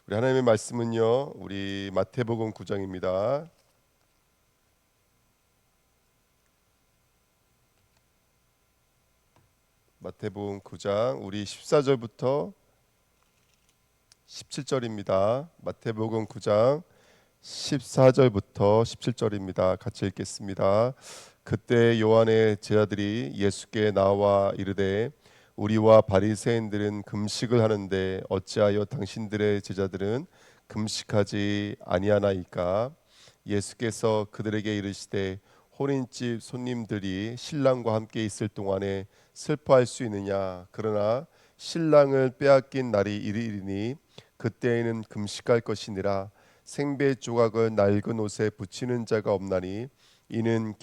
우리 하나님의 말씀은요, 우리 마태복음 9장입니다. 마태복음 9장 우리 14절부터 17절입니다. 마태복음 9장 14절부터 17절입니다. 같이 읽겠습니다. 그때 요한의 제자들이 예수께 나와 이르되 우리와 바리새인들은 금식을 하는데 어찌하여 당신들의 제자들은 금식하지 아니하나이까? 예수께서 그들에게 이르시되 혼인집 손님들이 신랑과 함께 있을 동안에 슬퍼할 수 있느냐? 그러나 신랑을 빼앗긴 날이 이르리니 그때에는 금식할 것이니라. 생배 조각을 낡은 옷에 붙이는 자가 없나니 이는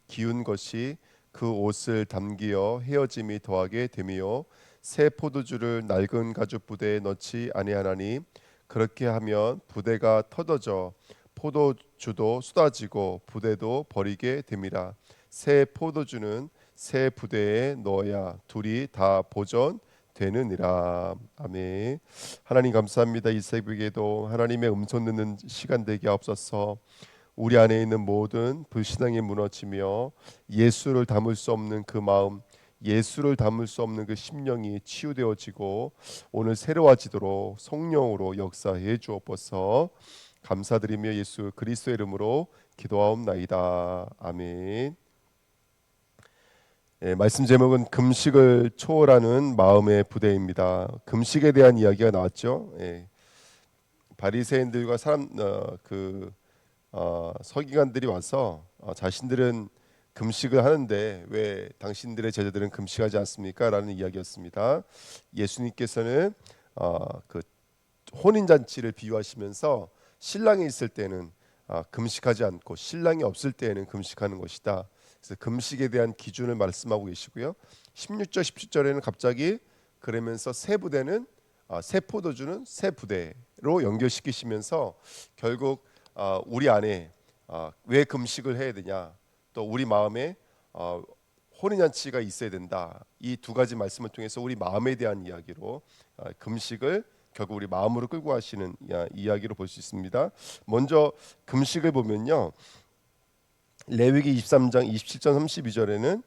기운 것이 그 옷을 담기어 헤어짐이 더하게 되며 새 포도주를 낡은 가죽 부대에 넣지 아니하나니 그렇게 하면 부대가 터져져 포도주도 쏟아지고 부대도 버리게 됨이라. 새 포도주는 새 부대에 넣어야 둘이 다 보존되느니라. 아멘. 하나님 감사합니다. 이 새벽에도 하나님의 음성 듣는 시간 되게 하옵소서. 우리 안에 있는 모든 불신앙이 무너지며 예수를 담을 수 없는 그 마음, 예수를 담을 수 없는 그 심령이 치유되어지고 오늘 새로워지도록 성령으로 역사해 주옵소서. 감사드리며 예수 그리스도의 이름으로 기도하옵나이다. 아멘. 말씀 제목은 금식을 초월하는 마음의 부대입니다. 금식에 대한 이야기가 나왔죠. 바리새인들과 서기관들이 와서 자신들은 금식을 하는데 왜 당신들의 제자들은 금식하지 않습니까? 라는 이야기였습니다. 예수님께서는 그 혼인 잔치를 비유하시면서 신랑이 있을 때는 금식하지 않고 신랑이 없을 때에는 금식하는 것이다. 그래서 금식에 대한 기준을 말씀하고 계시고요. 16절 17절에는 갑자기 그러면서 새 부대는 새 포도주는 새 부대로 연결시키시면서 결국 우리 안에 왜 금식을 해야 되냐, 또 우리 마음에 혼인잔치가 있어야 된다. 이 두 가지 말씀을 통해서 우리 마음에 대한 이야기로 금식을 결국 우리 마음으로 끌고 가시는 이야기로 볼 수 있습니다. 먼저 금식을 보면요, 레위기 23장 27절 32절에는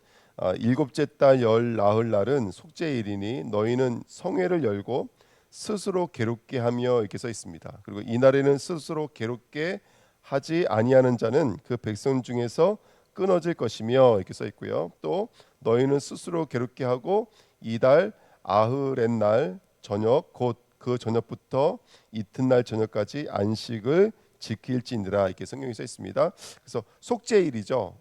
일곱째 달 열 나흘 날은 속죄일이니 너희는 성회를 열고 스스로 괴롭게 하며 이렇게 써 있습니다. 그리고 이날에는 스스로 괴롭게 하지 아니하는 자는 그 백성 중에서 끊어질 것이며 이렇게 써 있고요. 또 너희는 스스로 괴롭게 하고 이달 아흐렛날 저녁 곧 그 저녁부터 이튿날 저녁까지 안식을 지킬지니라 이렇게 성경에 써 있습니다. 그래서 속죄일이죠.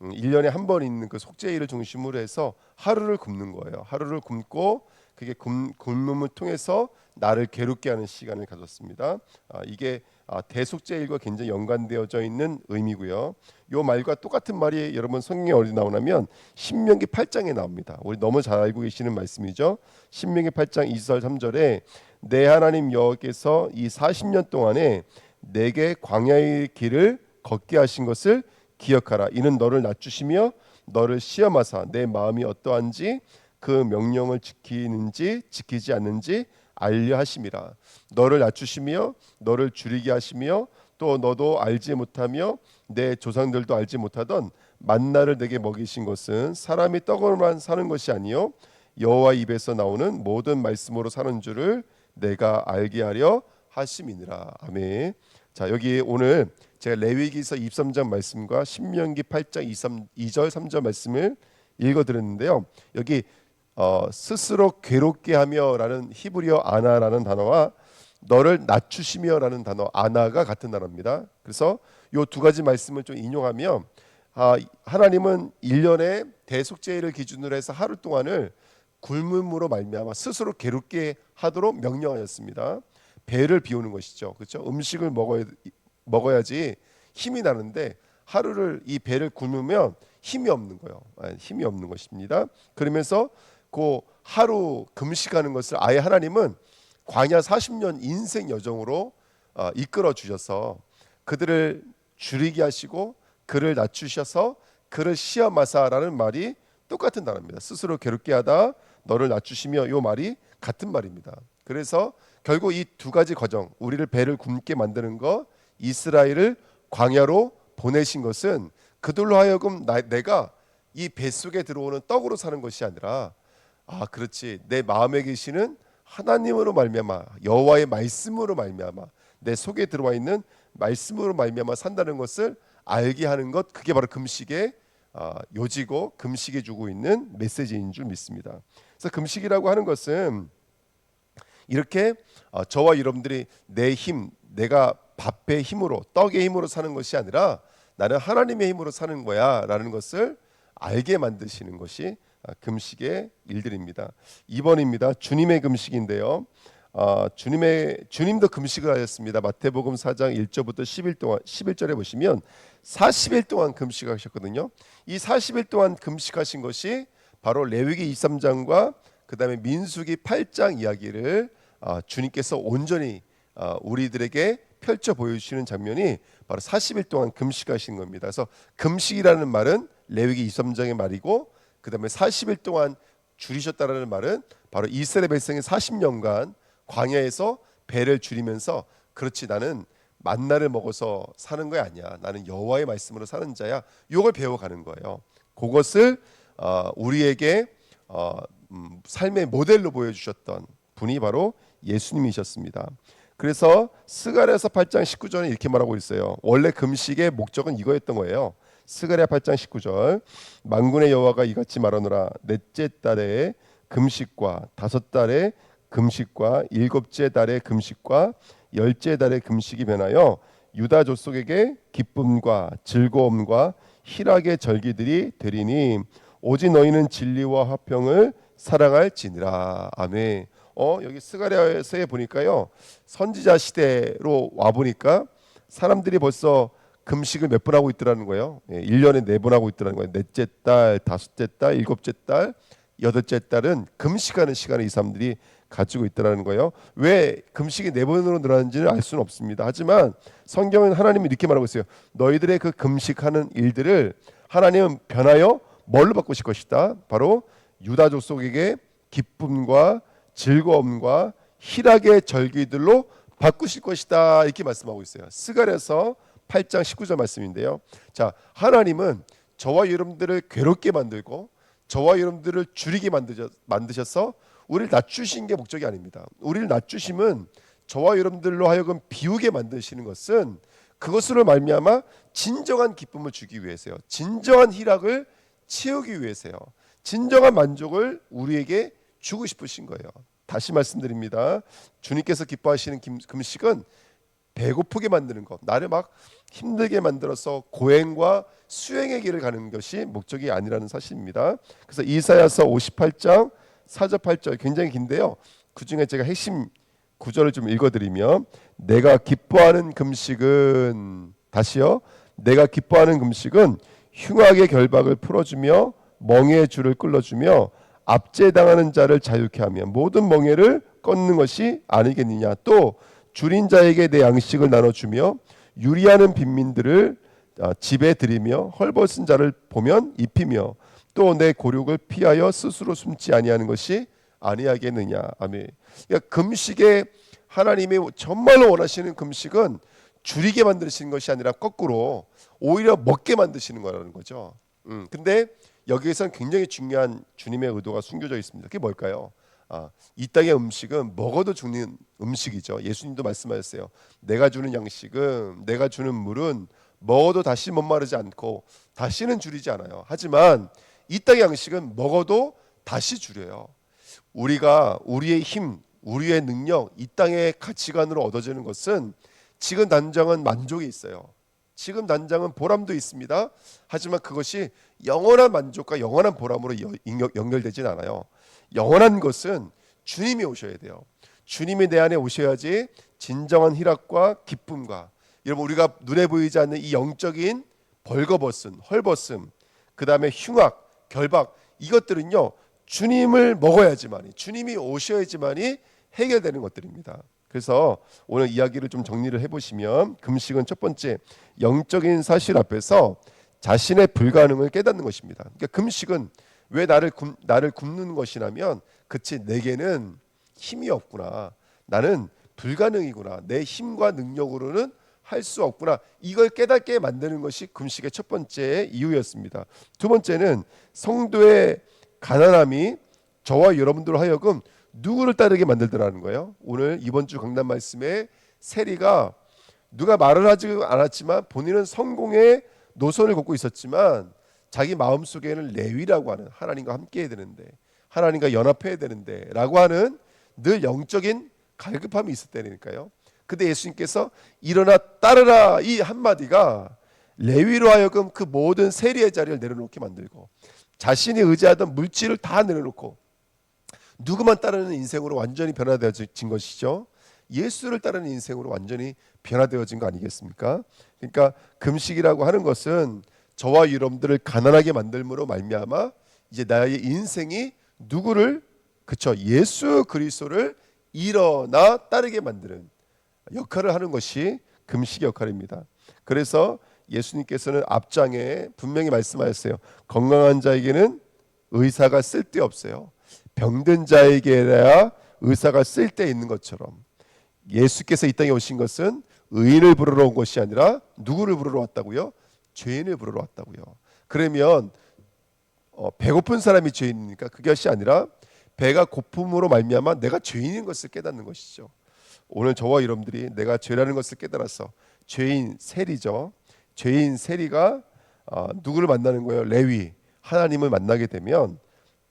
1년에 한 번 있는 그 속죄일을 중심으로 해서 하루를 굶는 거예요. 하루를 굶고 그게 굶음을 통해서 나를 괴롭게 하는 시간을 가졌습니다. 이게 대속죄일과 굉장히 연관되어져 있는 의미고요. 이 말과 똑같은 말이 여러분 성경에 어디 나오냐면 신명기 8장에 나옵니다. 우리 너무 잘 알고 계시는 말씀이죠. 신명기 8장 2절 3절에 내 하나님 여호와께서 이 40년 동안에 내게 광야의 길을 걷게 하신 것을 기억하라. 이는 너를 낮추시며 너를 시험하사 내 마음이 어떠한지 그 명령을 지키는지 지키지 않는지 알려 하심이라. 너를 낮추시며 너를 줄이게 하시며 또 너도 알지 못하며 내 조상들도 알지 못하던 만나를 내게 먹이신 것은 사람이 떡으로만 사는 것이 아니요 여호와 입에서 나오는 모든 말씀으로 사는 줄을 내가 알게 하려 하심이니라. 아멘. 자, 여기 오늘 제가 레위기서 23장 말씀과 신명기 8장 2절 3절 말씀을 읽어드렸는데요. 여기 스스로 괴롭게 하며라는 히브리어 아나라는 단어와 너를 낮추시며라는 단어 아나가 같은 단어입니다. 그래서 이 두 가지 말씀을 좀 인용하면 하나님은 1년에 대속죄일을 기준으로 해서 하루 동안을 굶음으로 말미암아 스스로 괴롭게 하도록 명령하였습니다. 배를 비우는 것이죠. 그렇죠? 음식을 먹어야지 힘이 나는데 하루를 이 배를 굶으면 힘이 없는 거예요. 힘이 없는 것입니다. 그러면서 그 하루 금식하는 것을 아예 하나님은 광야 40년 인생 여정으로 이끌어 주셔서 그들을 줄이게 하시고 그를 낮추셔서 그를 시험하사라는 말이 똑같은 단어입니다. 스스로 괴롭게 하다 너를 낮추시며 이 말이 같은 말입니다. 그래서 결국 이 두 가지 과정, 우리를 배를 굶게 만드는 거, 이스라엘을 광야로 보내신 것은 그들로 하여금 내가 이 뱃속에 들어오는 떡으로 사는 것이 아니라, 아 그렇지, 내 마음에 계시는 하나님으로 말미암아, 여호와의 말씀으로 말미암아, 내 속에 들어와 있는 말씀으로 말미암아 산다는 것을 알게 하는 것, 그게 바로 금식의 요지고 금식이 주고 있는 메시지인 줄 믿습니다. 그래서 금식이라고 하는 것은 이렇게 저와 여러분들이 내 힘, 내가 밥의 힘으로, 떡의 힘으로 사는 것이 아니라 나는 하나님의 힘으로 사는 거야라는 것을 알게 만드시는 것이 금식의 일들입니다. 2번입니다. 주님의 금식인데요. 주님도 금식을 하셨습니다. 마태복음 4장 1절부터 11절에 보시면 40일 동안 금식하셨거든요. 이 40일 동안 금식하신 것이 바로 레위기 23장과 그 다음에 민수기 8장 이야기를 주님께서 온전히 우리들에게 펼쳐 보여주시는 장면이 바로 40일 동안 금식하신 겁니다. 그래서 금식이라는 말은 레위기 23장의 말이고, 그 다음에 40일 동안 줄이셨다라는 말은 바로 이스라엘 백성이 40년간 광야에서 배를 줄이면서, 그렇지 나는 만나를 먹어서 사는 거 아니야, 나는 여호와의 말씀으로 사는 자야, 이걸 배워가는 거예요. 그것을 우리에게 삶의 모델로 보여주셨던 분이 바로 예수님이셨습니다. 그래서 스가랴서 8장 19절에 이렇게 말하고 있어요. 원래 금식의 목적은 이거였던 거예요. 스가랴 8장 19절, 만군의 여호와가 이같이 말하노라, 넷째 달에 금식과 다섯 달에 금식과 일곱째 달의 금식과 열째 달의 금식이 변하여 유다 족속에게 기쁨과 즐거움과 희락의 절기들이 되리니 오직 너희는 진리와 화평을 사랑할지니라. 아멘. 여기 스가랴서에 보니까요, 선지자 시대로 와 보니까 사람들이 벌써 금식을 몇 번 하고 있더라는 거예요. 1년에 4번 하고 있더라는 거예요. 넷째 달, 다섯째 달, 일곱째 달, 여덟째 달은 금식하는 시간을 이 사람들이 가지고 있더라는 거예요. 왜 금식이 4번으로 늘어나는지는 알 수는 없습니다. 하지만 성경은 하나님이 이렇게 말하고 있어요. 너희들의 그 금식하는 일들을 하나님은 변하여 뭘로 바꾸실 것이다. 바로 유다 족속에게 기쁨과 즐거움과 희락의 절기들로 바꾸실 것이다, 이렇게 말씀하고 있어요. 스가랴서 8장 19절 말씀인데요. 자, 하나님은 저와 여러분들을 괴롭게 만들고 저와 여러분들을 줄이게 만드셔서 우리를 낮추신 게 목적이 아닙니다. 우리를 낮추심은 저와 여러분들로 하여금 비우게 만드시는 것은 그것으로 말미암아 진정한 기쁨을 주기 위해서요. 진정한 희락을 채우기 위해서요. 진정한 만족을 우리에게 주고 싶으신 거예요. 다시 말씀드립니다. 주님께서 기뻐하시는 금식은 배고프게 만드는 것, 나를 막 힘들게 만들어서 고행과 수행의 길을 가는 것이 목적이 아니라는 사실입니다. 그래서 이사야서 58장 4절 8절 굉장히 긴데요, 그 중에 제가 핵심 구절을 좀 읽어드리면, 내가 기뻐하는 금식은, 다시요, 내가 기뻐하는 금식은 흉악의 결박을 풀어주며 멍에의 줄을 끌어주며 압제당하는 자를 자유케 하며 모든 멍에를 꺾는 것이 아니겠느냐. 또 줄인 자에게 내 양식을 나눠주며 유리하는 빈민들을 집에 들이며 헐벗은 자를 보면 입히며 또 내 고륙을 피하여 스스로 숨지 아니하는 것이 아니하겠느냐. 아멘. 그러니까 금식에 하나님이 정말로 원하시는 금식은 줄이게 만드시는 것이 아니라 거꾸로 오히려 먹게 만드시는 거라는 거죠. 근데 여기에서는 굉장히 중요한 주님의 의도가 숨겨져 있습니다. 그게 뭘까요? 이 땅의 음식은 먹어도 죽는 음식이죠. 예수님도 말씀하셨어요. 내가 주는 양식은, 내가 주는 물은 먹어도 다시 목마르지 않고 다시는 줄이지 않아요. 하지만 이 땅의 양식은 먹어도 다시 줄여요. 우리가 우리의 힘, 우리의 능력, 이 땅의 가치관으로 얻어지는 것은 지금 당장은 만족이 있어요. 지금 당장은 보람도 있습니다. 하지만 그것이 영원한 만족과 영원한 보람으로 연결되진 않아요. 영원한 것은 주님이 오셔야 돼요. 주님이 내 안에 오셔야지 진정한 희락과 기쁨과, 여러분 우리가 눈에 보이지 않는 이 영적인 벌거벗음, 헐벗음, 그 다음에 흉악, 결박, 이것들은요 주님을 먹어야지만이, 주님이 오셔야지만이 해결되는 것들입니다. 그래서 오늘 이야기를 좀 정리를 해보시면, 금식은 첫 번째 영적인 사실 앞에서 자신의 불가능을 깨닫는 것입니다. 그러니까 금식은 왜 나를 굶는 것이냐면, 그치 내게는 힘이 없구나. 나는 불가능이구나. 내 힘과 능력으로는 할 수 없구나. 이걸 깨닫게 만드는 것이 금식의 첫 번째 이유였습니다. 두 번째는 성도의 가난함이 저와 여러분들 하여금 누구를 따르게 만들더라는 거예요. 오늘 이번 주 강단 말씀에 세리가 누가 말을 하지 않았지만 본인은 성공의 노선을 걷고 있었지만 자기 마음속에는 레위라고 하는 하나님과 함께 해야 되는데 하나님과 연합해야 되는데 라고 하는 늘 영적인 갈급함이 있었다니까요. 근데 예수님께서 일어나 따르라 이 한마디가 레위로 하여금 그 모든 세리의 자리를 내려놓게 만들고 자신이 의지하던 물질을 다 내려놓고 누구만 따르는 인생으로 완전히 변화되어진 것이죠. 예수를 따르는 인생으로 완전히 변화되어진 거 아니겠습니까? 그러니까 금식이라고 하는 것은 저와 여러분들을 가난하게 만들므로 말미암아 이제 나의 인생이 누구를 그쵸 예수 그리스도를 일어나 따르게 만드는 역할을 하는 것이 금식의 역할입니다. 그래서 예수님께서는 앞장에 분명히 말씀하셨어요. 건강한 자에게는 의사가 쓸데없어요. 병든 자에게야 의사가 쓸데 있는 것처럼 예수께서 이 땅에 오신 것은 의인을 부르러 온 것이 아니라 누구를 부르러 왔다고요? 죄인을 부르러 왔다고요. 그러면 배고픈 사람이 죄인입니까? 그것이 아니라 배가 고픔으로 말미암아 내가 죄인인 것을 깨닫는 것이죠. 오늘 저와 여러분들이 내가 죄라는 것을 깨달아서 죄인 세리죠. 죄인 세리가 누구를 만나는 거예요? 레위 하나님을 만나게 되면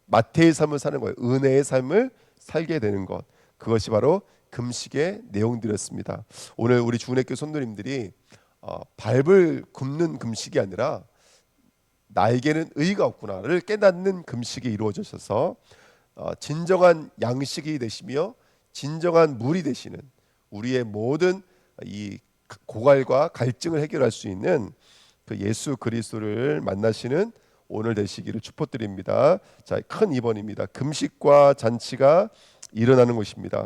마태의 삶을 사는 거예요. 은혜의 삶을 살게 되는 것. 그것이 바로 금식의 내용들이었습니다. 오늘 우리 주은혜교 성도님들이 밟을 굽는 금식이 아니라 나에게는 의의가 없구나를 깨닫는 금식이 이루어져서 진정한 양식이 되시며 진정한 물이 되시는 우리의 모든 이 고갈과 갈증을 해결할 수 있는 그 예수 그리스도를 만나시는 오늘 되시기를 축복드립니다. 자, 큰 2번입니다. 금식과 잔치가 일어나는 것입니다.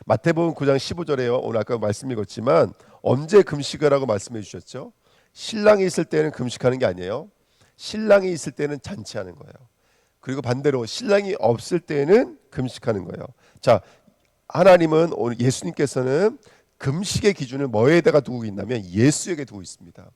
마태복음 9장 15절에요. 오늘 아까 말씀 읽었지만 언제 금식을 하고 말씀해 주셨죠? 신랑이 있을 때는 금식하는 게 아니에요. 신랑이 있을 때는 잔치하는 거예요. 그리고 반대로 신랑이 없을 때는 금식하는 거예요. 자, 하나님은 오늘 예수님께서는 금식의 기준을 뭐에다가 두고 있냐면 예수에게 두고 있습니다.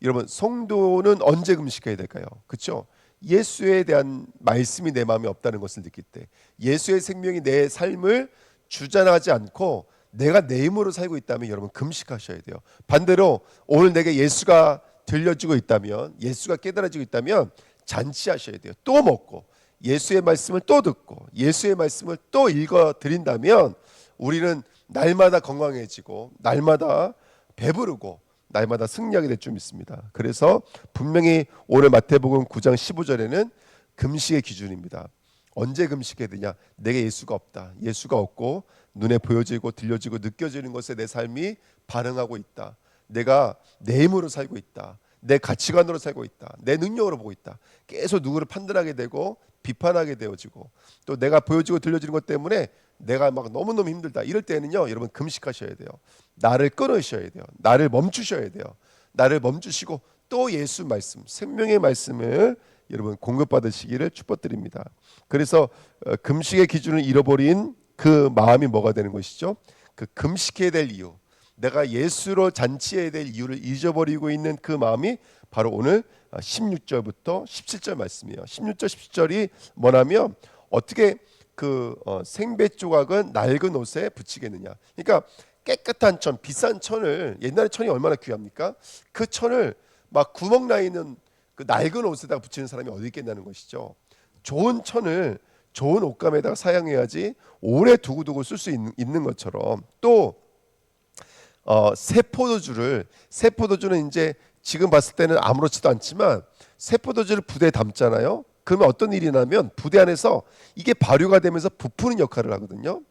여러분 성도는 언제 금식해야 될까요? 그렇죠? 예수에 대한 말씀이 내 마음에 없다는 것을 느낄 때 예수의 생명이 내 삶을 주관하지 않고 내가 내 힘으로 살고 있다면 여러분 금식하셔야 돼요. 반대로 오늘 내게 예수가 들려지고 있다면 예수가 깨달아지고 있다면 잔치하셔야 돼요. 또 먹고 예수의 말씀을 또 듣고 예수의 말씀을 또 읽어 드린다면 우리는 날마다 건강해지고 날마다 배부르고 날마다 승리하게 될 줄 믿습니다. 그래서 분명히 오늘 마태복음 9장 15절에는 금식의 기준입니다. 언제 금식해야 되냐? 내게 예수가 없다. 예수가 없고 눈에 보여지고 들려지고 느껴지는 것에 내 삶이 반응하고 있다. 내가 내 힘으로 살고 있다. 내 가치관으로 살고 있다. 내 능력으로 보고 있다. 계속 누구를 판단하게 되고 비판하게 되어지고 또 내가 보여지고 들려지는 것 때문에 내가 막 너무너무 힘들다. 이럴 때는요. 여러분 금식하셔야 돼요. 나를 끊으셔야 돼요. 나를 멈추셔야 돼요. 나를 멈추시고 또 예수 말씀, 생명의 말씀을 여러분 공급받으시기를 축복드립니다. 그래서 금식의 기준을 잃어버린 그 마음이 뭐가 되는 것이죠? 그 금식해야 될 이유, 내가 예수로 잔치해야 될 이유를 잊어버리고 있는 그 마음이 바로 오늘 16절부터 17절 말씀이에요. 16절 17절이 뭐냐면 어떻게 그 생배 조각은 낡은 옷에 붙이겠느냐. 그러니까 깨끗한 천, 비싼 천을 옛날에 천이 얼마나 귀합니까? 그 천을 막 구멍 나 있는 그 낡은 옷에다가 붙이는 사람이 어디 있겠냐는 것이죠. 좋은 천을 좋은 옷감에다가 사용해야지 오래 두고두고 쓸 수 있는 것처럼 또 새 포도주는 이제 지금 봤을 때는 아무렇지도 않지만 새 포도주를 부대에 담잖아요. 그러면 어떤 일이 나면 부대 안에서 이게 발효가 되면서 부푸는 역할을 하거든요.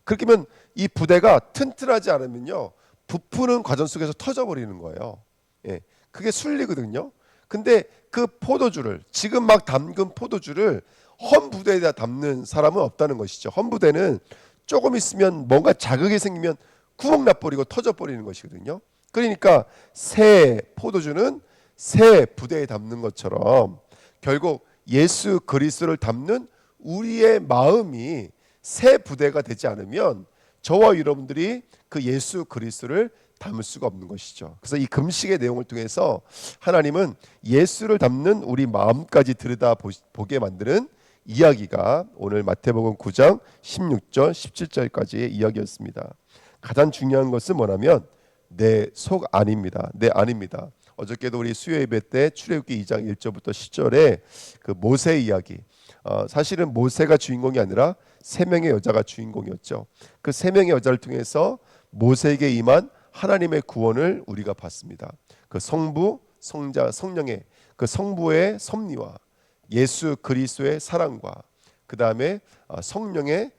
그렇게 하면 이 부대가 튼튼하지 않으면요 부푸는 과정 속에서 터져버리는 거예요. 예, 그게 순리거든요. 근데 그 포도주를 지금 막 담근 포도주를 헌 부대에다 담는 사람은 없다는 것이죠. 헌 부대는 조금 있으면 뭔가 자극이 생기면 구멍 나버리고 터져버리는 것이거든요. 그러니까 새 포도주는 새 부대에 담는 것처럼 결국 예수 그리스도를 담는 우리의 마음이 새 부대가 되지 않으면 저와 여러분들이 그 예수 그리스도를 담을 수가 없는 것이죠. 그래서 이 금식의 내용을 통해서 하나님은 예수를 담는 우리 마음까지 들여다보게 만드는 이야기가 오늘 마태복음 9장 16절 17절까지의 이야기였습니다. 가장 중요한 것은 뭐냐면 내 속 안입니다. 내 안입니다. 어저께도 우리 수요 예배 때 출애굽기 2장 1절부터 10절에 그 모세 이야기, 사실은 모세가 주인공이 아니라 세 명의 여자가 주인공이었죠. 그 세 명의 여자를 통해서 모세에게 임한 하나님의 구원을 우리가 봤습니다. 그 성부, 성자, 성령의 그 성부의 섭리와 예수 그리스도의 사랑과 그 다음에 성령의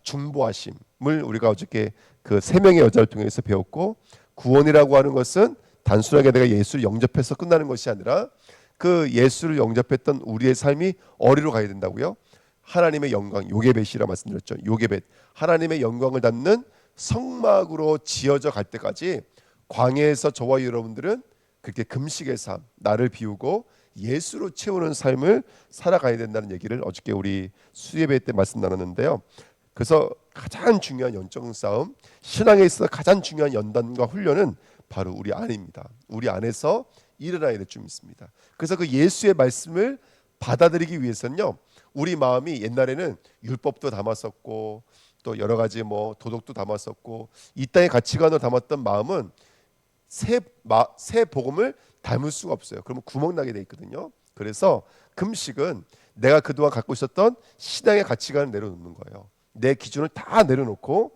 중보하심을 우리가 어저께 그 세 명의 여자를 통해서 배웠고, 구원이라고 하는 것은 단순하게 내가 예수를 영접해서 끝나는 것이 아니라 그 예수를 영접했던 우리의 삶이 어디로 가야 된다고요? 하나님의 영광, 요게벳이라 말씀드렸죠. 요게벳, 하나님의 영광을 담는 성막으로 지어져 갈 때까지 광야에서 저와 여러분들은 그렇게 금식의 삶, 나를 비우고 예수로 채우는 삶을 살아가야 된다는 얘기를 어저께 우리 수예배 때 말씀 나눴는데요. 그래서 가장 중요한 영적 싸움, 신앙에 있어서 가장 중요한 연단과 훈련은 바로 우리 안입니다. 우리 안에서 일어나야 될 줄 믿습니다. 그래서 그 예수의 말씀을 받아들이기 위해서는요, 우리 마음이 옛날에는 율법도 담았었고 또 여러 가지 뭐 도덕도 담았었고 이 땅의 가치관을 담았던 마음은 새 복음을 닮을 수가 없어요. 그러면 구멍 나게 돼 있거든요. 그래서 금식은 내가 그동안 갖고 있었던 신앙의 가치관을 내려놓는 거예요. 내 기준을 다 내려놓고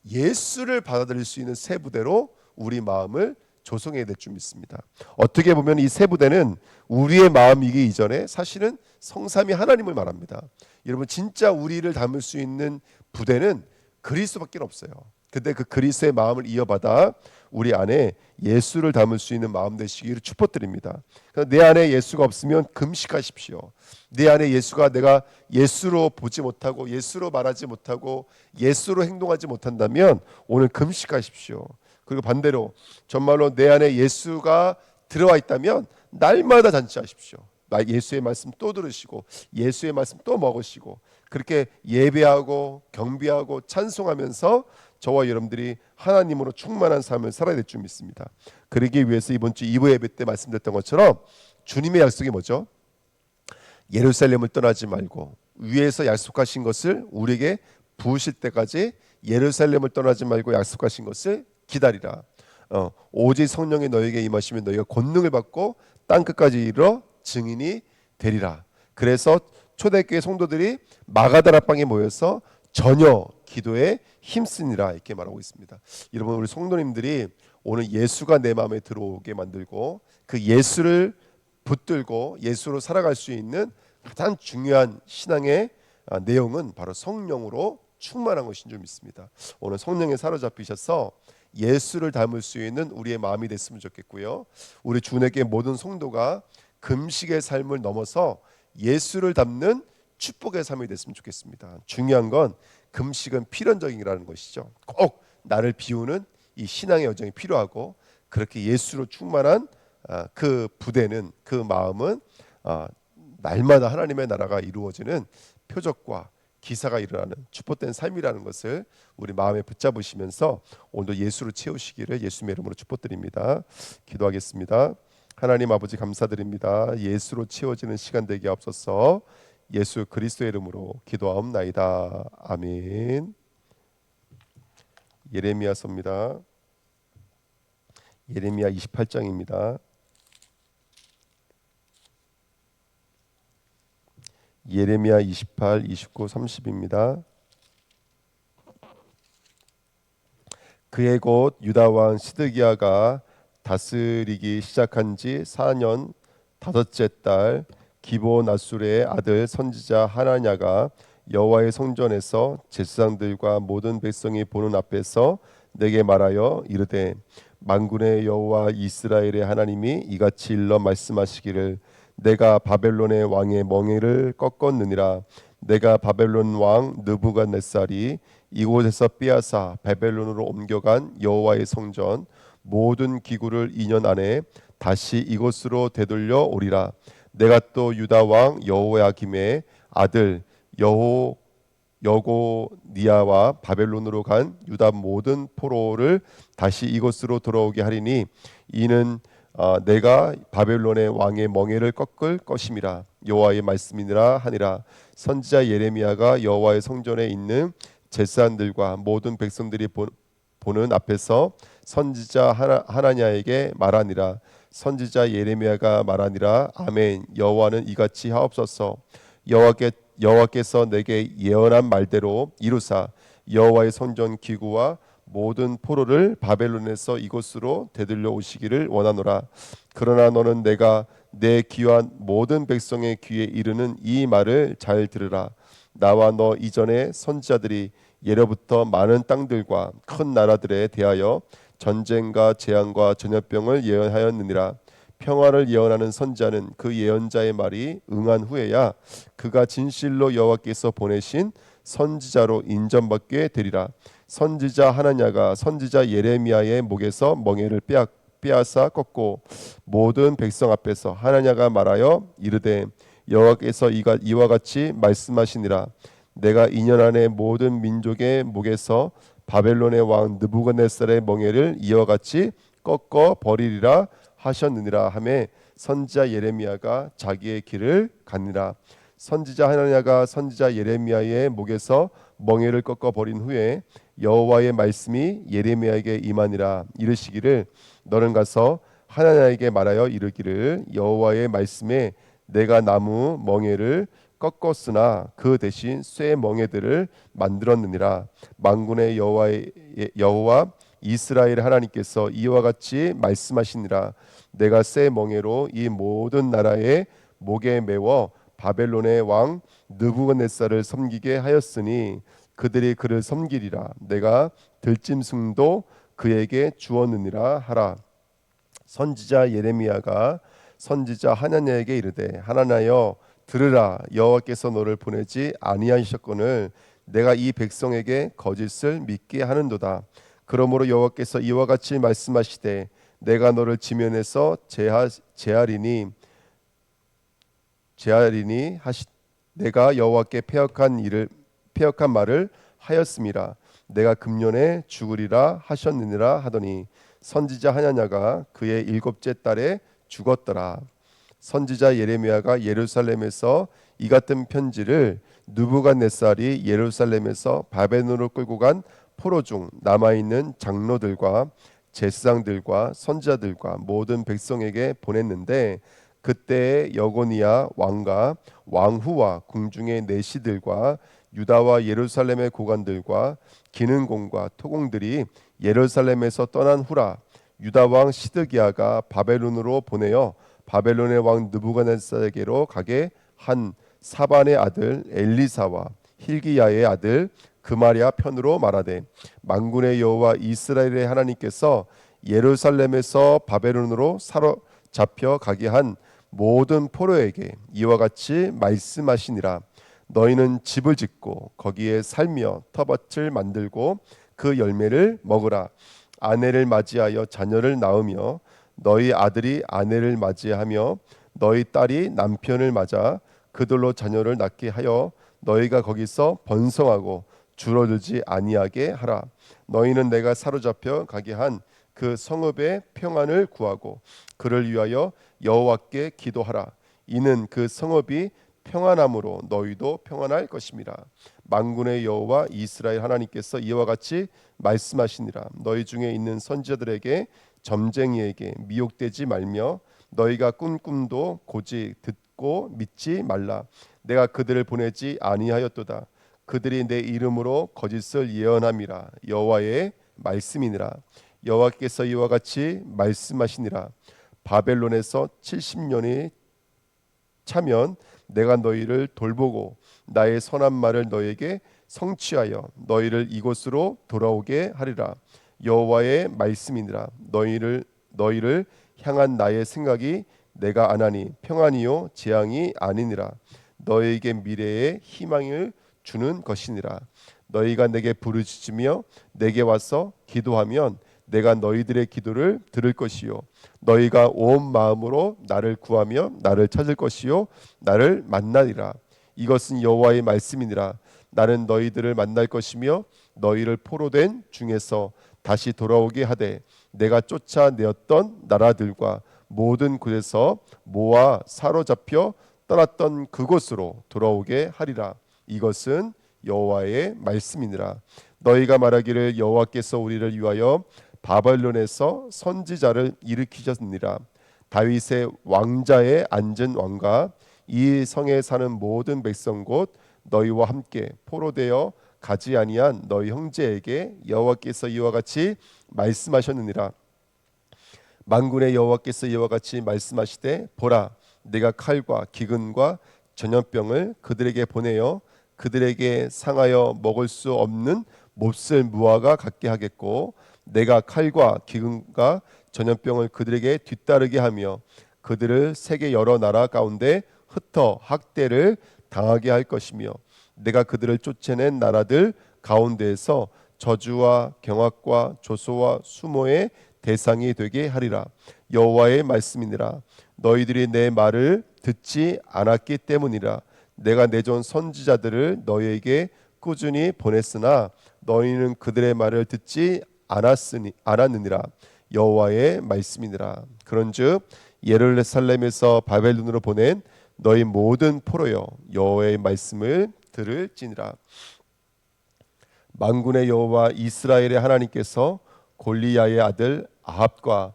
예수를 받아들일 수 있는 새 부대로 우리 마음을 조성해야 될 줄 믿습니다. 어떻게 보면 이 새 부대는 우리의 마음이기 이전에 사실은 성삼위 하나님을 말합니다. 여러분, 진짜 우리를 담을 수 있는 부대는 그리스도밖에 없어요. 근데 그 그리스도의 마음을 이어받아 우리 안에 예수를 담을 수 있는 마음 되시기를 축복드립니다. 내 안에 예수가 없으면 금식하십시오. 내 안에 예수가, 내가 예수로 보지 못하고 예수로 말하지 못하고 예수로 행동하지 못한다면 오늘 금식하십시오. 그리고 반대로 정말로 내 안에 예수가 들어와 있다면 날마다 잔치하십시오. 예수의 말씀 또 들으시고 예수의 말씀 또 먹으시고 그렇게 예배하고 경배하고 찬송하면서 저와 여러분들이 하나님으로 충만한 삶을 살아야 될 줄 믿습니다. 그러기 위해서 이번 주 2부 예배 때 말씀드렸던 것처럼 주님의 약속이 뭐죠? 예루살렘을 떠나지 말고 위에서 약속하신 것을 우리에게 부으실 때까지 예루살렘을 떠나지 말고 약속하신 것을 기다리라. 오직 성령이 너에게 임하시면 너희가 권능을 받고 땅 끝까지 이르러 증인이 되리라. 그래서 초대교회 성도들이 마가다락방에 모여서 전혀 기도에 힘쓰니라 이렇게 말하고 있습니다. 여러분, 우리 성도님들이 오늘 예수가 내 마음에 들어오게 만들고 그 예수를 붙들고 예수로 살아갈 수 있는 가장 중요한 신앙의 내용은 바로 성령으로 충만한 것인 줄 믿습니다. 오늘 성령에 사로잡히셔서 예수를 닮을 수 있는 우리의 마음이 됐으면 좋겠고요. 우리 주내게 모든 성도가 금식의 삶을 넘어서 예수를 담는 축복의 삶이 됐으면 좋겠습니다. 중요한 건 금식은 필연적이라는 것이죠. 꼭 나를 비우는 이 신앙의 여정이 필요하고 그렇게 예수로 충만한 그 부대는, 그 마음은 날마다 하나님의 나라가 이루어지는 표적과 기사가 일어나는 축복된 삶이라는 것을 우리 마음에 붙잡으시면서 오늘도 예수로 채우시기를 예수님의 이름으로 축복드립니다. 기도하겠습니다. 하나님 아버지, 감사드립니다. 예수로 채워지는 시간 되게 하옵소서. 예수 그리스도의 이름으로 기도하옵나이다. 아멘. 예레미야서입니다. 예레미야 28장입니다. 예레미야 28, 29, 30입니다. 그의 곧 유다 왕 시드기야가 다스리기 시작한 지 4년 다섯째 달 기브온아술의 아들 선지자 하나냐가 여호와의 성전에서 제사장들과 모든 백성이 보는 앞에서 내게 말하여 이르되, 만군의 여호와 이스라엘의 하나님이 이같이 일러 말씀하시기를, 내가 바벨론의 왕의 멍에를 꺾었느니라. 내가 바벨론 왕 느부갓네살이 이곳에서 빼앗아 바벨론으로 옮겨간 여호와의 성전 모든 기구를 2년 안에 다시 이곳으로 되돌려 오리라. 내가 또 유다 왕 여호야김의 아들 여고니아와 바벨론으로 간 유다 모든 포로를 다시 이곳으로 돌아오게 하리니 이는 내가 바벨론의 왕의 멍에를 꺾을 것임이라. 여호와의 말씀이니라 하니라. 선지자 예레미야가 여호와의 성전에 있는 제사장들과 모든 백성들이 보는 앞에서 선지자 하나냐에게 말하니라. 선지자 예레미야가 말하니라. 아멘. 여호와는 이같이 하옵소서. 여호와께서 내게 예언한 말대로 이루사 여호와의 성전 기구와 모든 포로를 바벨론에서 이곳으로 되들려 오시기를 원하노라. 그러나 너는 내가 내 귀한 모든 백성의 귀에 이르는 이 말을 잘 들으라. 나와 너 이전에 선지자들이 예로부터 많은 땅들과 큰 나라들에 대하여 전쟁과 재앙과 전염병을 예언하였느니라. 평화를 예언하는 선지자는 그 예언자의 말이 응한 후에야 그가 진실로 여호와께서 보내신 선지자로 인정받게 되리라. 선지자 하나냐가 선지자 예레미야의 목에서 멍에를 빼앗아 꺾고 모든 백성 앞에서 하나냐가 말하여 이르되 여호와께서 이와 같이 말씀하시니라. 내가 2년 안에 모든 민족의 목에서 바벨론의 왕 느부갓네살의 멍에를 이와 같이 꺾어 버리리라 하셨느니라 하매 선지자 예레미야가 자기의 길을 갔니라. 선지자 하나냐가 선지자 예레미야의 목에서 멍에를 꺾어 버린 후에 여호와의 말씀이 예레미야에게 임하니라. 이르시기를 너는 가서 하나냐에게 말하여 이르기를 여호와의 말씀에 내가 나무 멍에를 꺾었으나 그 대신 쇠 멍에들을 만들었느니라. 만군의 여호와 이스라엘 하나님께서 이와 같이 말씀하시니라. 내가 쇠 멍에로 이 모든 나라의 목에 메워 바벨론의 왕 느부갓네살을 섬기게 하였으니 그들이 그를 섬기리라. 내가 들짐승도 그에게 주었느니라 하라. 선지자 예레미야가 선지자 하나냐에게 이르되 하나냐여 들으라. 여호와께서 너를 보내지 아니하셨거늘 내가 이 백성에게 거짓을 믿게 하는도다. 그러므로 여호와께서 이와 같이 말씀하시되 내가 너를 지면에서 제하리니 내가 여호와께 패역한 말을 하였음이라. 내가 금년에 죽으리라 하셨느니라 하더니 선지자 하나냐가 그의 7째 달에 죽었더라. 선지자 예레미야가 예루살렘에서 이 같은 편지를 느부갓네살이 예루살렘에서 바벨론으로 끌고 간 포로 중 남아있는 장로들과 제사장들과 선지자들과 모든 백성에게 보냈는데 그때의 여고니아 왕과 왕후와 궁중의 내시들과 유다와 예루살렘의 고관들과 기능공과 토공들이 예루살렘에서 떠난 후라. 유다 왕 시드기야가 바벨론으로 보내어 바벨론의 왕 느부갓네살에게로 가게 한 사반의 아들 엘리사와 힐기야의 아들 그마랴 편으로 말하되 만군의 여호와 이스라엘의 하나님께서 예루살렘에서 바벨론으로 사로잡혀 가게 한 모든 포로에게 이와 같이 말씀하시니라. 너희는 집을 짓고 거기에 살며 터밭을 만들고 그 열매를 먹으라. 아내를 맞이하여 자녀를 낳으며 너희 아들이 아내를 맞이하며 너희 딸이 남편을 맞아 그들로 자녀를 낳게 하여 너희가 거기서 번성하고 줄어들지 아니하게 하라. 너희는 내가 사로잡혀 가게 한 그 성읍의 평안을 구하고 그를 위하여 여호와께 기도하라. 이는 그 성읍이 평안함으로 너희도 평안할 것임이라. 만군의 여호와 이스라엘 하나님께서 이와 같이 말씀하시니라. 너희 중에 있는 선지자들에게 점쟁이에게 미혹되지 말며 너희가 꾼 꿈도 고지 듣고 믿지 말라. 내가 그들을 보내지 아니하였도다. 그들이 내 이름으로 거짓을 예언함이라. 여호와의 말씀이니라. 여호와께서 이와 같이 말씀하시니라. 바벨론에서 70년이 차면 내가 너희를 돌보고 나의 선한 말을 너희에게 성취하여 너희를 이곳으로 돌아오게 하리라. 여호와의 말씀이니라. 너희를 향한 나의 생각이 내가 아나니 평안이요 재앙이 아니니라. 너희에게 미래의 희망을 주는 것이니라. 너희가 내게 부르짖으며 내게 와서 기도하면 내가 너희들의 기도를 들을 것이요 너희가 온 마음으로 나를 구하며 나를 찾을 것이요 나를 만나리라. 이것은 여호와의 말씀이니라. 나는 너희들을 만날 것이며 너희를 포로된 중에서 다시 돌아오게 하되 내가 쫓아내었던 나라들과 모든 곳에서 모아 사로잡혀 떠났던 그곳으로 돌아오게 하리라. 이것은 여호와의 말씀이니라. 너희가 말하기를 여호와께서 우리를 위하여 바벨론에서 선지자를 일으키셨느니라. 다윗의 왕자에 앉은 왕과 이 성에 사는 모든 백성 곧 너희와 함께 포로되어 가지 아니한 너희 형제에게 여호와께서 이와 같이 말씀하셨느니라. 만군의 여호와께서 이와 같이 말씀하시되 보라 내가 칼과 기근과 전염병을 그들에게 보내어 그들에게 상하여 먹을 수 없는 몹쓸 무화과 같게 하겠고 내가 칼과 기근과 전염병을 그들에게 뒤따르게 하며 그들을 세계 여러 나라 가운데 흩어 학대를 당하게 할 것이며 내가 그들을 쫓아낸 나라들 가운데에서 저주와 경악과 조소와 수모의 대상이 되게 하리라. 여호와의 말씀이니라. 너희들이 내 말을 듣지 않았기 때문이라. 내가 내존 선지자들을 너희에게 꾸준히 보냈으나 너희는 그들의 말을 듣지 않았느니라. 여호와의 말씀이니라. 그런즉 예루살렘에서 바벨론으로 보낸 너희 모든 포로여 여호와의 말씀을 들을지니라. 만군의 여호와 이스라엘의 하나님께서 골리야의 아들 아합과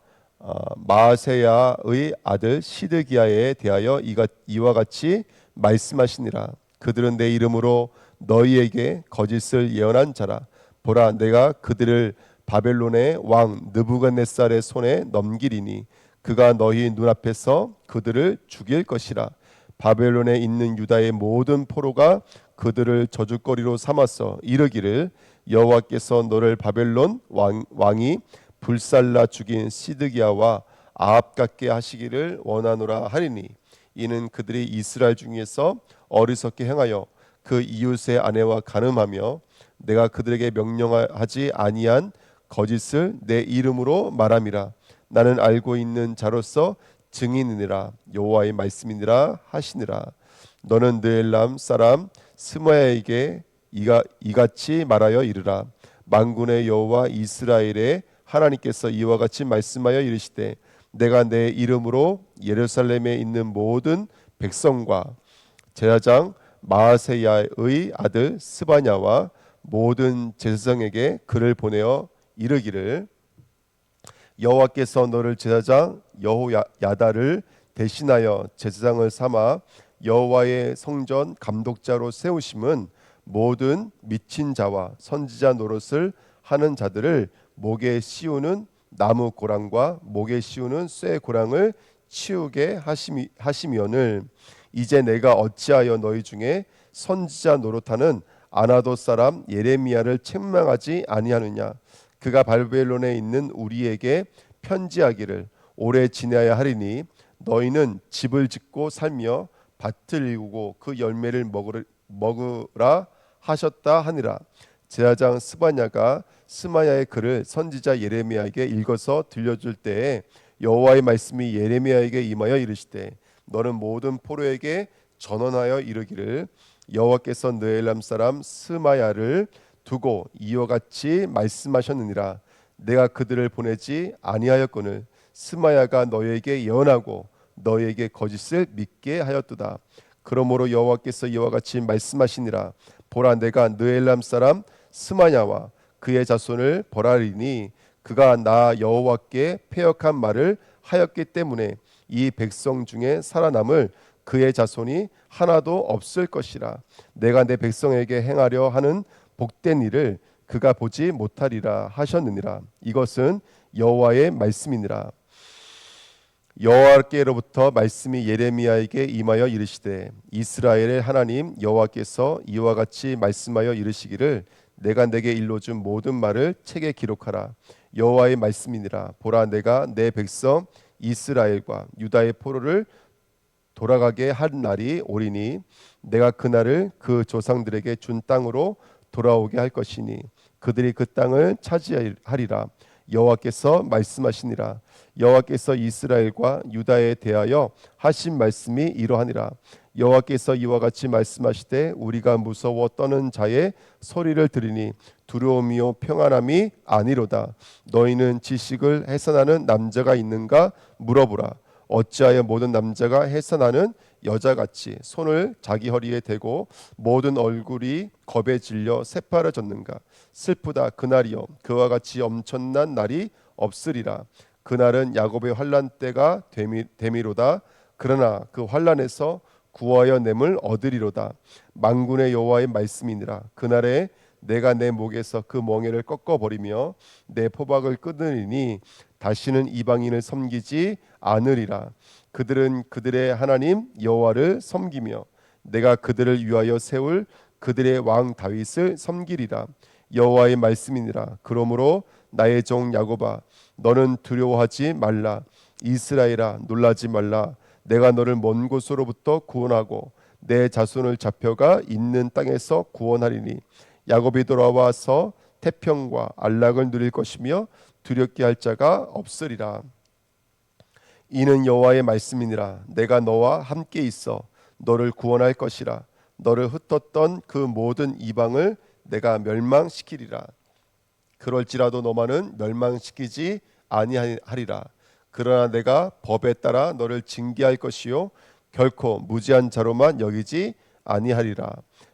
마아세야의 아들 시드기야에 대하여 이와 같이 말씀하시니라. 그들은 내 이름으로 너희에게 거짓을 예언한 자라. 보라 내가 그들을 바벨론의 왕 느부갓네살의 손에 넘기리니 그가 너희 눈앞에서 그들을 죽일 것이라. 바벨론에 있는 유다의 모든 포로가 그들을 저주거리로 삼아서 이르기를 여호와께서 너를 바벨론 왕이 불살라 죽인 시드기야와 아합 같게 하시기를 원하노라 하리니 이는 그들이 이스라엘 중에서 어리석게 행하여 그 이웃의 아내와 간음하며 내가 그들에게 명령하지 아니한 거짓을 내 이름으로 말함이라. 나는 알고 있는 자로서 증인이니라. 여호와의 말씀이니라 하시니라. 너는 느엘람 사람 스마야에게 이같이 말하여 이르라. 만군의 여호와 이스라엘의 하나님께서 이와 같이 말씀하여 이르시되 내가 내 이름으로 예루살렘에 있는 모든 백성과 제사장 마아세야의 아들 스바냐와 모든 제사장에게 글을 보내어 이르기를 여호와께서 너를 제사장 여호야다를 대신하여 제사장을 삼아 여호와의 성전 감독자로 세우심은 모든 미친 자와 선지자 노릇을 하는 자들을 목에 씌우는 나무 고랑과 목에 씌우는 쇠 고랑을 치우게 하시면을 이제 내가 어찌하여 너희 중에 선지자 노릇하는 아나돗 사람 예레미야를 책망하지 아니하느냐. 그가 바벨론에 있는 우리에게 편지하기를 오래 지내야 하리니 너희는 집을 짓고 살며 밭을 일구고 그 열매를 먹으라 하셨다 하니라. 제사장 스바냐가 스마야의 글을 선지자 예레미야에게 읽어서 들려줄 때에 여호와의 말씀이 예레미야에게 임하여 이르시되 너는 모든 포로에게 전언하여 이르기를 여호와께서 느엘람 사람 스마야를 두고 이와 같이 말씀하셨느니라. 내가 그들을 보내지 아니하였거늘 스마야가 너희에게 예언하고 너희에게 거짓을 믿게 하였도다. 그러므로 여호와께서 이와 같이 말씀하시니라. 보라 내가 느엘람 사람 스마야와 그의 자손을 벌하리니 그가 나 여호와께 패역한 말을 하였기 때문에 이 백성 중에 살아남을 그의 자손이 하나도 없을 것이라. 내가 내 백성에게 행하려 하는 복된 일을 그가 보지 못하리라 하셨느니라. 이것은 여호와의 말씀이니라. 여호와께로부터 말씀이 예레미야에게 임하여 이르시되 이스라엘의 하나님 여호와께서 이와 같이 말씀하여 이르시기를 내가 내게 일러준 모든 말을 책에 기록하라. 여호와의 말씀이니라. 보라 내가 내 백성 이스라엘과 유다의 포로를 돌아가게 한 날이 오리니 내가 그 날을 그 조상들에게 준 땅으로 돌아오게 할 것이니 그들이 그 땅을 차지하리라. 여호와께서 말씀하시니라. 여호와께서 이스라엘과 유다에 대하여 하신 말씀이 이러하니라. 여호와께서 이와 같이 말씀하시되 우리가 무서워 떠는 자의 소리를 들으니 두려움이요 평안함이 아니로다. 너희는 지식을 해산하는 남자가 있는가 물어보라. 어찌하여 모든 남자가 해산하는 여자같이 손을 자기 허리에 대고 모든 얼굴이 겁에 질려 새파래졌는가. 슬프다 그날이요 그와 같이 엄청난 날이 없으리라. 그날은 야곱의 환난 때가 됨이로다. 그러나 그 환난에서 구하여 냄을 얻으리로다. 만군의 여호와의 말씀이니라. 그날에 내가 내 목에서 그 멍에를 꺾어버리며 내 포박을 끊으리니 다시는 이방인을 섬기지 않으리라. 그들은 그들의 하나님 여호와를 섬기며 내가 그들을 위하여 세울 그들의 왕 다윗을 섬기리라. 여호와의 말씀이니라. 그러므로 나의 종 야곱아 너는 두려워하지 말라. 이스라엘아 놀라지 말라. 내가 너를 먼 곳으로부터 구원하고 내 자손을 잡혀가 있는 땅에서 구원하리니 야곱이 돌아와서 태평과 안락을 누릴 것이며 두렵게 할 자가 없으리라. 이는 여호와의 말씀이니라. 내가 너와 함께 있어 너를 구원할 것이라. 너를 흩었던 그 모든 이방을 내가 멸망시키리라. 그럴지라도 너만은 멸망시키지 아니하리라. 그러나 내가 법에 따라 너를 징계할 것이요 결코 무지한 자로만 여기지 아니하리라.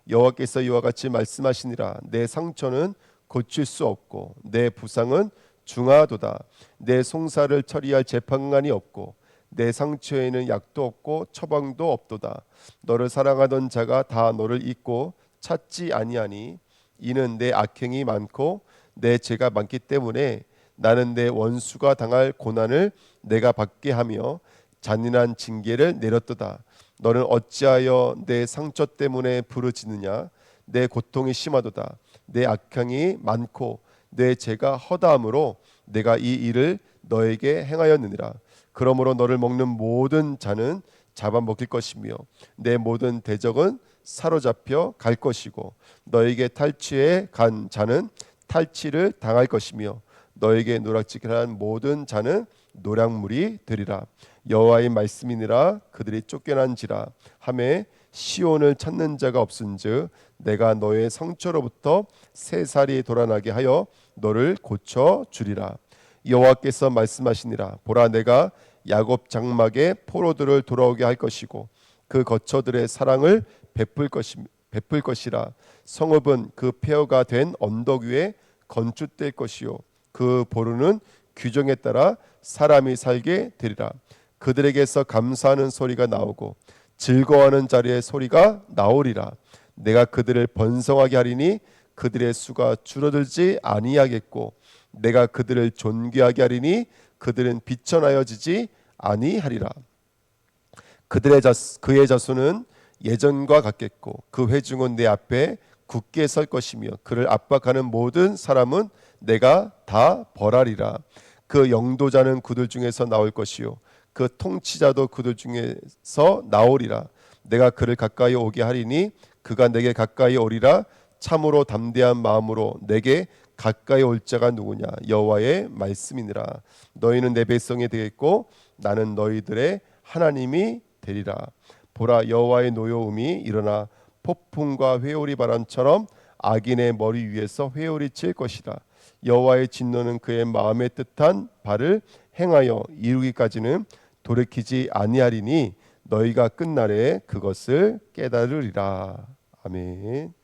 여호와께서 이와 같이 말씀하시니라. 내 상처는 고칠 수 없고 내 부상은 중하도다. 내 송사를 처리할 재판관이 없고 내 상처에는 약도 없고 처방도 없도다. 너를 사랑하던 자가 다 너를 잊고 찾지 아니하니 이는 내 악행이 많고 내 죄가 많기 때문에 나는 내 원수가 당할 고난을 내가 받게 하며 잔인한 징계를 내렸도다. 너는 어찌하여 내 상처 때문에 부르짖느냐. 내 고통이 심하도다. 내 악행이 많고 내 죄가 허다함으로 내가 이 일을 너에게 행하였느니라. 그러므로 너를 먹는 모든 자는 잡아먹힐 것이며 내 모든 대적은 사로잡혀 갈 것이고 너에게 탈취해 간 자는 탈취를 당할 것이며 너에게 노략질한 모든 자는 노략물이 되리라. 여호와의 말씀이니라. 그들이 쫓겨난지라 하매 시온을 찾는 자가 없은즉 내가 너의 상처로부터 새살이 돌아나게 하여 너를 고쳐 주리라. 여호와께서 말씀하시니라. 보라 내가 야곱 장막에 포로들을 돌아오게 할 것이고 그 거처들의 사랑을 베풀 것이라. 성읍은 그 폐허가 된 언덕 위에 건축될 것이요 그 보루는 규정에 따라 사람이 살게 되리라. 그들에게서 감사하는 소리가 나오고 즐거워하는 자리에 소리가 나오리라. 내가 그들을 번성하게 하리니 그들의 수가 줄어들지 아니하겠고 내가 그들을 존귀하게 하리니 그들은 비천하여지지 아니하리라. 그의 자손은 예전과 같겠고 그 회중은 내 앞에 굳게 설 것이며 그를 압박하는 모든 사람은 내가 다 벌하리라. 그 영도자는 그들 중에서 나올 것이요 그 통치자도 그들 중에서 나오리라. 내가 그를 가까이 오게 하리니 그가 내게 가까이 오리라. 참으로 담대한 마음으로 내게 가까이 올 자가 누구냐. 여호와의 말씀이니라. 너희는 내 백성이 되겠고 나는 너희들의 하나님이 되리라. 보라 여호와의 노여움이 일어나 폭풍과 회오리 바람처럼 악인의 머리 위에서 회오리 칠 것이다. 여호와의 진노는 그의 마음에 뜻한 바를 행하여 이루기까지는 돌이키지 아니하리니 너희가 끝날에 그것을 깨달으리라. 아멘.